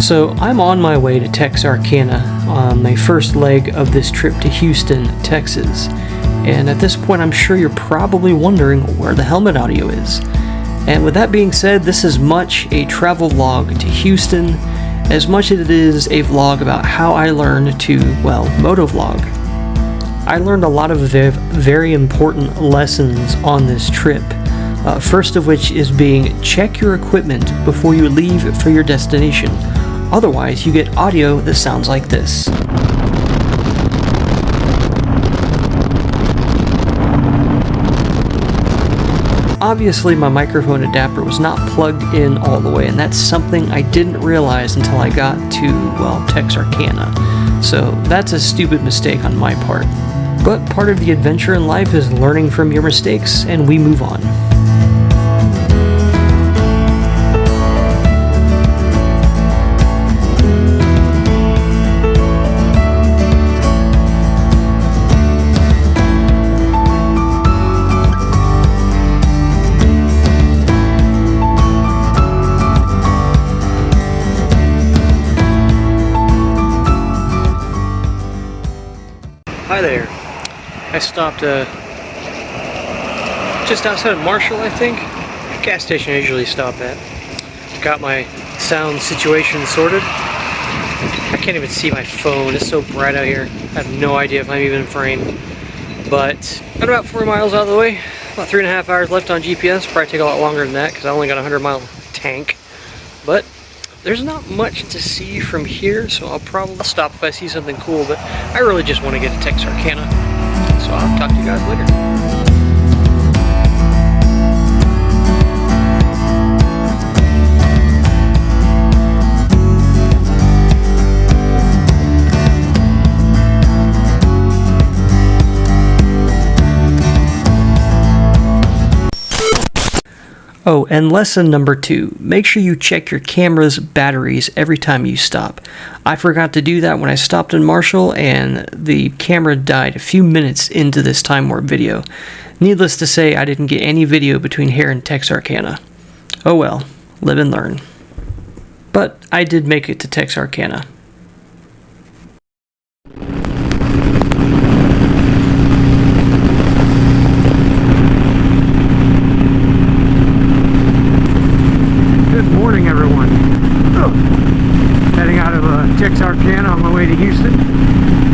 So I'm on my way to Texarkana on my first leg of this trip to Houston, Texas. And at this point I'm sure you're probably wondering where the helmet audio is. And with that being said, this is much a travel vlog to Houston as much as it is a vlog about how I learned to, well, motovlog. I learned a lot of very important lessons on this trip. First of which is being check your equipment before you leave for your destination. Otherwise, you get audio that sounds like this. Obviously, my microphone adapter was not plugged in all the way, and that's something I didn't realize until I got to, well, Texarkana. So that's a stupid mistake on my part. But part of the adventure in life is learning from your mistakes, and we move on. Hi there. I stopped just outside of Marshall, I think. Gas station I usually stop at. Got my sound situation sorted. I can't even see my phone. It's so bright out here. I have no idea if I'm even in frame. But I'm about 4 miles out of the way. About 3.5 hours left on GPS. Probably take a lot longer than that because I only got a 100-mile tank. But there's not much to see from here, so I'll probably stop if I see something cool, but I really just want to get to Texarkana. So I'll talk to you guys later. Oh, and lesson number 2, make sure you check your camera's batteries every time you stop. I forgot to do that when I stopped in Marshall, and the camera died a few minutes into this time warp video. Needless to say, I didn't get any video between here and Texarkana. Oh well, live and learn. But I did make it to Texarkana. Texarkana on my way to Houston,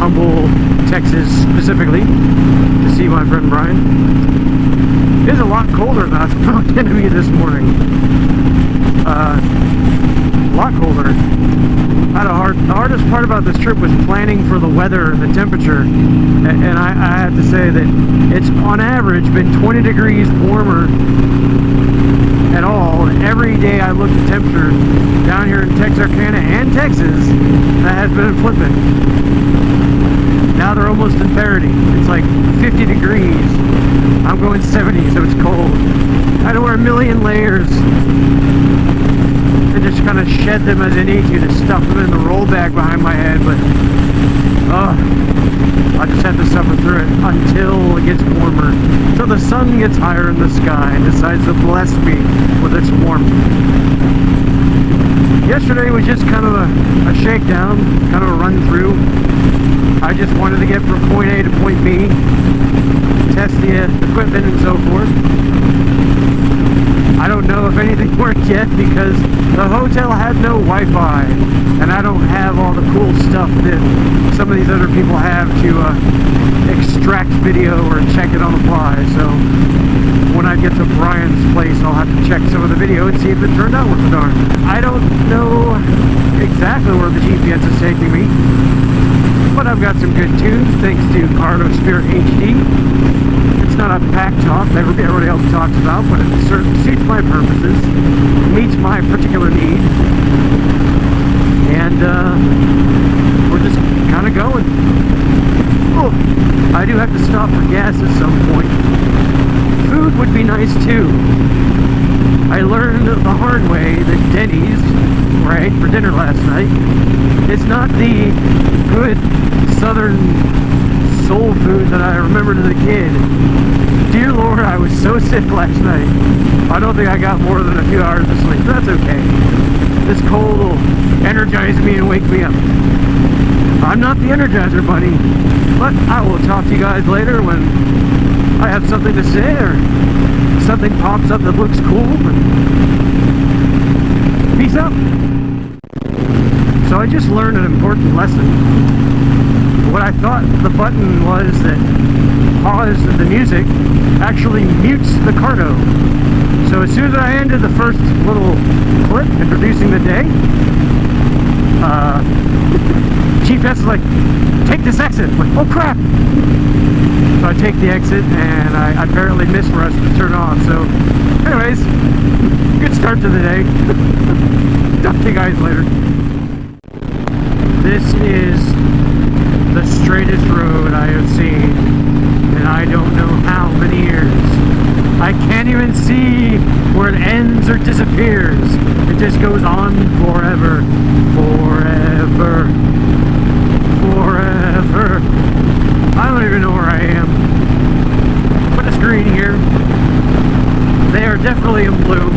Humble, Texas specifically, to see my friend Brian. It is a lot colder than I thought it was going to be this morning. A lot colder. The hardest part about this trip was planning for the weather and the temperature, and I had to say that it's on average been 20 degrees warmer at all. Every day I looked at temperature down here in Texarkana and Texas, that has been flipping. Now they're almost in parity. It's like 50 degrees. I'm going 70, so it's cold. I had to wear a million layers and just kind of shed them as I need to stuff them in the roll bag behind my head, but I just have to suffer through it until it gets warmer, until the sun gets higher in the sky and decides to bless me with its warmth. Yesterday was just kind of a shakedown, kind of a run through. I just wanted to get from point A to point B, test the equipment and so forth. I don't know if anything worked yet because the hotel had no Wi-Fi, and I don't have all the cool stuff that some of these other people have to extract video or check it on the fly. So when I get to Brian's place, I'll have to check some of the video and see if it turned out worth a darn. I don't know exactly where the GPS is taking me, but I've got some good tunes thanks to Cardo Spirit HD. It's not a pack talk that everybody else talks about, but it certainly suits my purposes, meets my particular need, and we're just kind of going. Oh, I do have to stop for gas at some point. Food would be nice too. I learned the hard way that Denny's, where I ate for dinner last night, it's not the good southern soul food that I remembered as a kid. Dear Lord, I was so sick last night. I don't think I got more than a few hours of sleep. That's okay. This cold will energize me and wake me up. I'm not the Energizer Bunny, but I will talk to you guys later when I have something to say or something pops up that looks cool. Peace out. So I just learned an important lesson. What I thought the button was that paused the music actually mutes the cardo. So as soon as I ended the first little clip introducing the day, GPS is like, take this exit. I'm like, oh crap! So I take the exit and I apparently mispressed to turn off. So anyways, good start to the day. Talk to you guys later. This is the straightest road I have seen in I don't know how many years. I can't even see where it ends or disappears. It just goes on forever. Forever. Forever. I don't even know where I am. Put a screen here. They are definitely in bloom.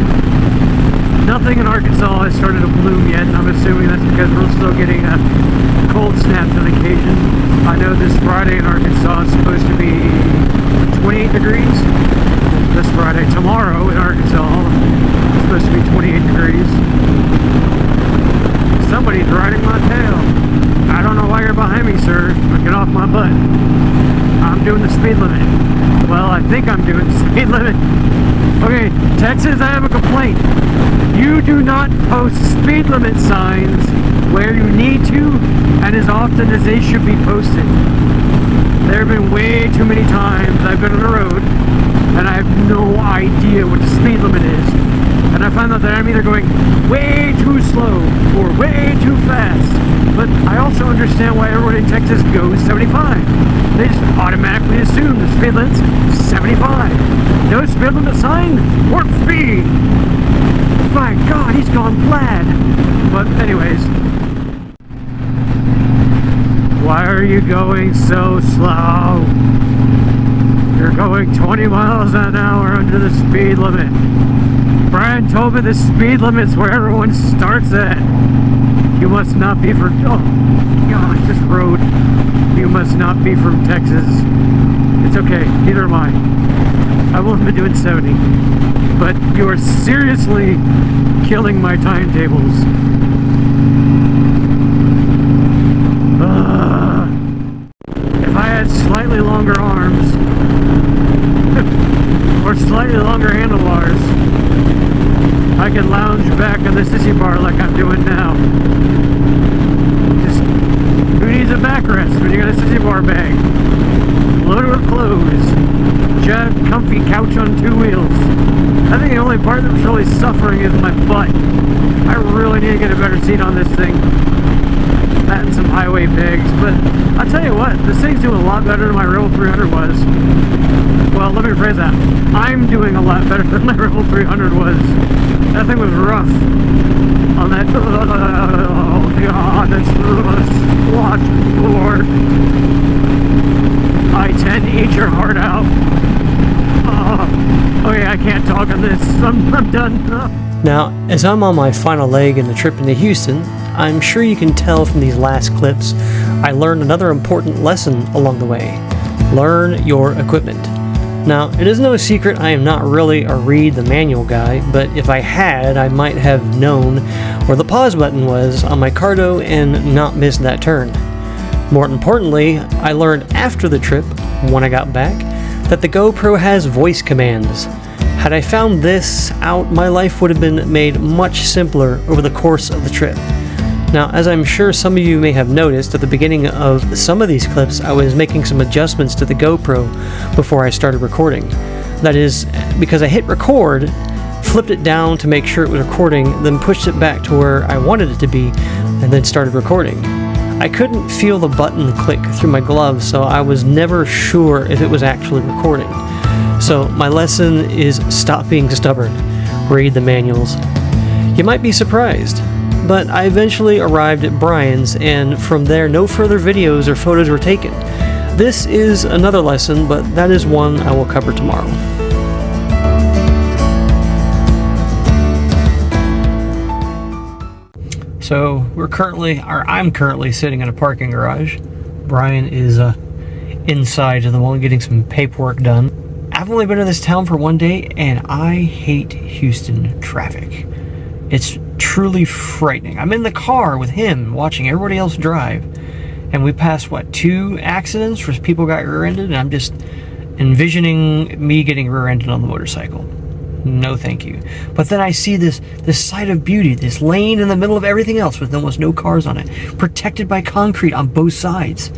Nothing in Arkansas has started to bloom yet, and I'm assuming that's because we're still getting a cold snap notification. I know this Friday in Arkansas is supposed to be 28 degrees. This Friday. Tomorrow in Arkansas it's supposed to be 28 degrees. Somebody's riding my tail. I don't know why you're behind me, sir. Get off my butt. I'm doing the speed limit. Well, I think I'm doing the speed limit. Okay, Texas, I have a complaint. You do not post speed limit signs where you need to and as often as they should be posted. There have been way too many times I've been on the road and I have no idea what the speed limit is. And I find out that I'm either going way too slow or way too fast. But I also understand why everyone in Texas goes 75. They just automatically assume the speed limit's 75. No speed limit sign, warp speed. My God, he's gone plaid. But anyways, why are you going so slow? You're going 20 miles an hour under the speed limit. Brian told me the speed limit's where everyone starts at. You must not be from... Oh, gosh, this road. You must not be from Texas. It's okay, neither am I. I've only been doing 70. But you are seriously killing my timetables. If I had slightly longer arms, or slightly longer handlebars, I could lounge back on the Sissy Bar like I'm doing now. Just, who needs a backrest when you got a Sissy Bar bag? Loaded with clothes. Jet, comfy couch on two wheels. I think the only part that's really suffering is my butt. I really need to get a better seat on this thing. That and some highway pegs, but I'll tell you what, this thing's doing a lot better than my Rebel 300 was. Well, let me rephrase that. I'm doing a lot better than my Rebel 300 was. That thing was rough. On that, oh God, that's squash board. I-10, eat your heart out. Oh, okay, I can't talk on this. I'm done. Now, as I'm on my final leg in the trip into Houston, I'm sure you can tell from these last clips, I learned another important lesson along the way. Learn your equipment. Now, it is no secret I am not really a read the manual guy, but if I had, I might have known where the pause button was on my cardo and not missed that turn. More importantly, I learned after the trip, when I got back, that the GoPro has voice commands. Had I found this out, my life would have been made much simpler over the course of the trip. Now, as I'm sure some of you may have noticed, at the beginning of some of these clips, I was making some adjustments to the GoPro before I started recording. That is, because I hit record, flipped it down to make sure it was recording, then pushed it back to where I wanted it to be, and then started recording. I couldn't feel the button click through my gloves, so I was never sure if it was actually recording. So my lesson is stop being stubborn. Read the manuals. You might be surprised, but I eventually arrived at Brian's, and from there no further videos or photos were taken. This is another lesson, but that is one I will cover tomorrow. So I'm currently sitting in a parking garage. Brian is inside at the moment getting some paperwork done. I've only been to this town for one day, and I hate Houston traffic. It's truly frightening. I'm in the car with him watching everybody else drive, and we passed, 2 accidents where people got rear-ended, and I'm just envisioning me getting rear-ended on the motorcycle. No thank you. But then I see this sight of beauty, this lane in the middle of everything else with almost no cars on it, protected by concrete on both sides.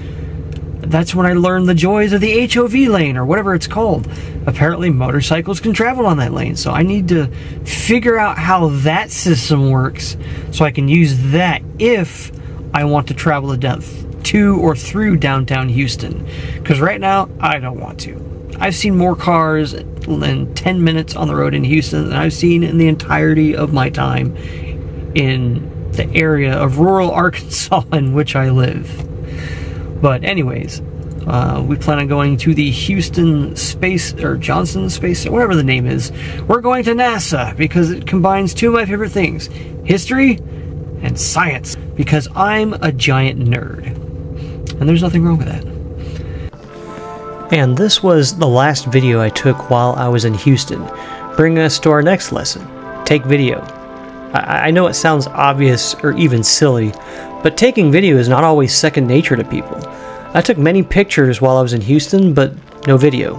That's when I learned the joys of the HOV lane, or whatever it's called. Apparently motorcycles can travel on that lane, so I need to figure out how that system works so I can use that if I want to travel to or through downtown Houston. Because right now, I don't want to. I've seen more cars in 10 minutes on the road in Houston than I've seen in the entirety of my time in the area of rural Arkansas in which I live. But anyways, we plan on going to the Houston Space, or Johnson Space, or whatever the name is. We're going to NASA because it combines 2 of my favorite things, history and science, because I'm a giant nerd. And there's nothing wrong with that. And this was the last video I took while I was in Houston, bringing us to our next lesson, take video. I know it sounds obvious or even silly, but taking video is not always second nature to people. I took many pictures while I was in Houston, but no video.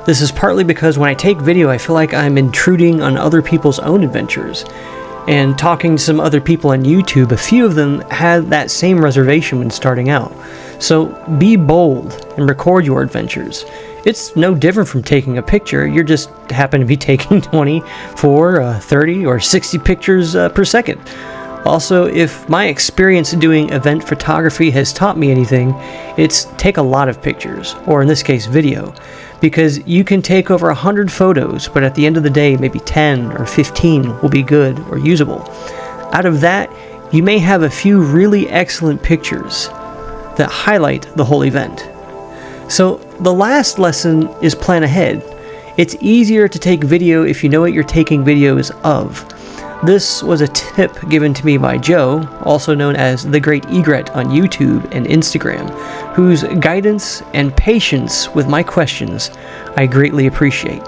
This is partly because when I take video, I feel like I'm intruding on other people's own adventures. And talking to some other people on YouTube, a few of them had that same reservation when starting out. So be bold and record your adventures. It's no different from taking a picture, you just happen to be taking 24, 30, or 60 pictures per second. Also, if my experience doing event photography has taught me anything, it's take a lot of pictures, or in this case video, because you can take over 100 photos, but at the end of the day maybe 10 or 15 will be good or usable. Out of that, you may have a few really excellent pictures that highlight the whole event. So the last lesson is plan ahead. It's easier to take video if you know what you're taking videos of. This was a tip given to me by Joe, also known as The Great Egret on YouTube and Instagram, whose guidance and patience with my questions I greatly appreciate.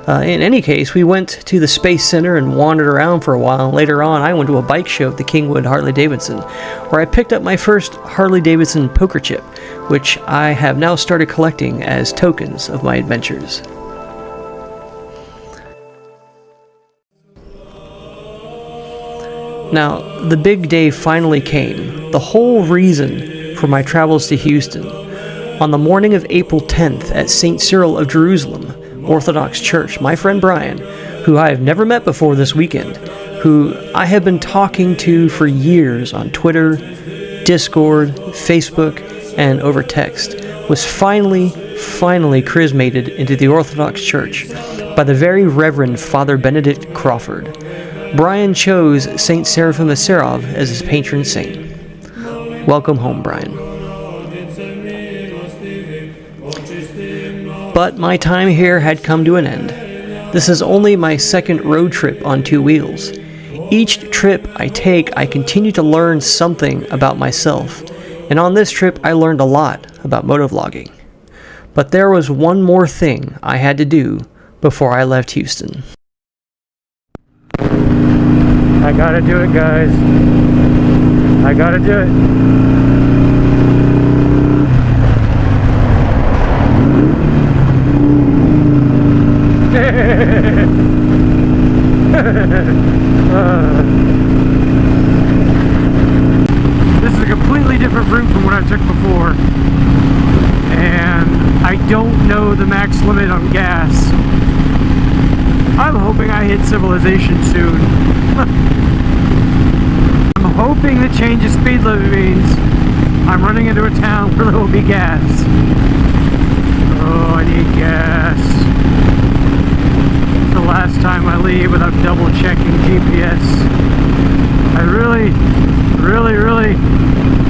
In any case, we went to the Space Center and wandered around for a while, and later on I went to a bike show at the Kingwood Harley Davidson, where I picked up my first Harley Davidson poker chip, which I have now started collecting as tokens of my adventures. Now, the big day finally came, the whole reason for my travels to Houston. On the morning of April 10th at St. Cyril of Jerusalem, Orthodox Church, my friend Brian, who I have never met before this weekend, who I have been talking to for years on Twitter, Discord, Facebook, and over text, was finally chrismated into the Orthodox Church by the very Reverend Father Benedict Crawford. Brian chose St. Seraphim of Serov as his patron saint. Welcome home, Brian. But my time here had come to an end. This is only my second road trip on 2 wheels. Each trip I take, I continue to learn something about myself. And on this trip, I learned a lot about motovlogging. But there was one more thing I had to do before I left Houston. I gotta do it, guys. I gotta do it. This is a completely different route from what I took before, and I don't know the max limit on gas. I'm hoping I hit civilization soon. I'm hoping the change of speed limit means I'm running into a town where there will be gas. Oh, I need gas. It's the last time I leave without double checking GPS. I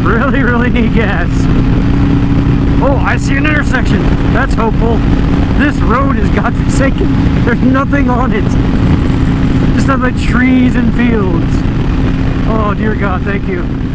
really need gas. Oh, I see an intersection. That's hopeful. This road is godforsaken. There's nothing on it. Just nothing but trees and fields. Oh, dear God, thank you.